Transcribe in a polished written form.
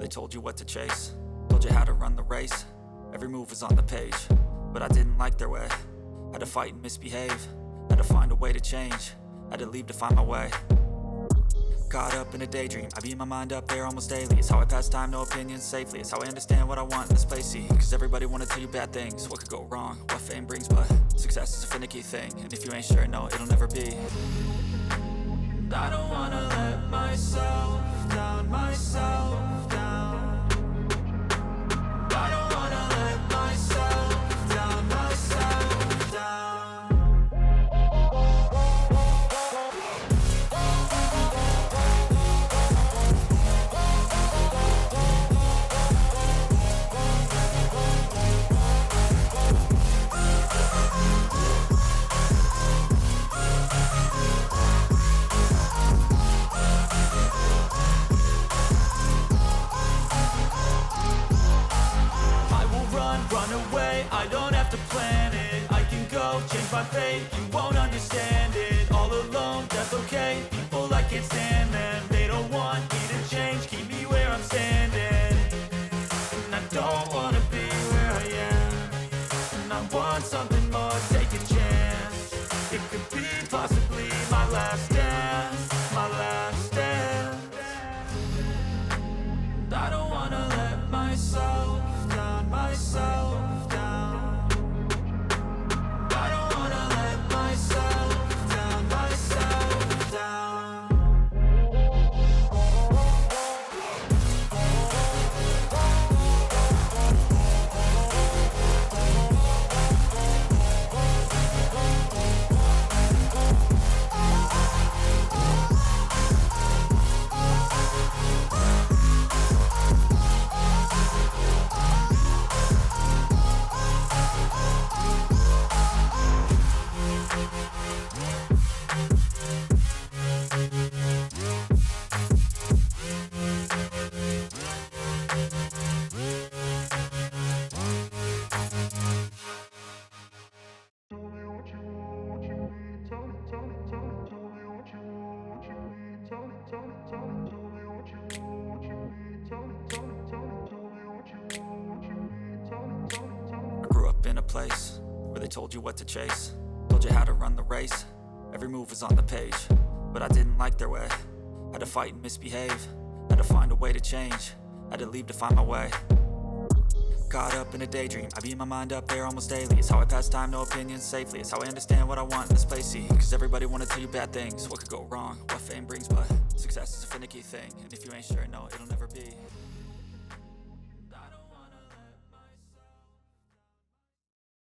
they told you what to chase, told you how to run the race. Every move was on the page, but I didn't like their way. Had to fight and misbehave, had to find a way to change, had to leave to find my way. Caught up in a daydream, I beat my mind up there almost daily. It's how I pass time, no opinions safely. It's how I understand what I want in this place, see. Cause everybody wanna tell you bad things, what could go wrong, what fame brings. But success is a finicky thing, and if you ain't sure, no, it'll never be. I don't wanna let myself down, myself down. I don't wanna let myself down, myself down. I don't have to plan it, I can go change my fate. You won't understand it, all alone, that's okay. People I can't stand them, they don't want me to change. Keep me where I'm standing, and I don't wanna be where I am. And I want something more, take a chance. It could be possibly my last dance, my last dance. And I don't wanna let myself down, myself. I grew up in a place where they told you what to chase, told you how to run the race. Every move was on the page, but I didn't like their way. Had to fight and misbehave, had to find a way to change, had to leave to find my way. Caught up in a daydream, I beat my mind up there almost daily. It's how I pass time, no opinions safely. It's how I understand what I want in this place, see. Cause everybody wanna tell you bad things, what could go wrong, what fame brings. But success is a finicky thing, and if you ain't sure, no, it'll never be.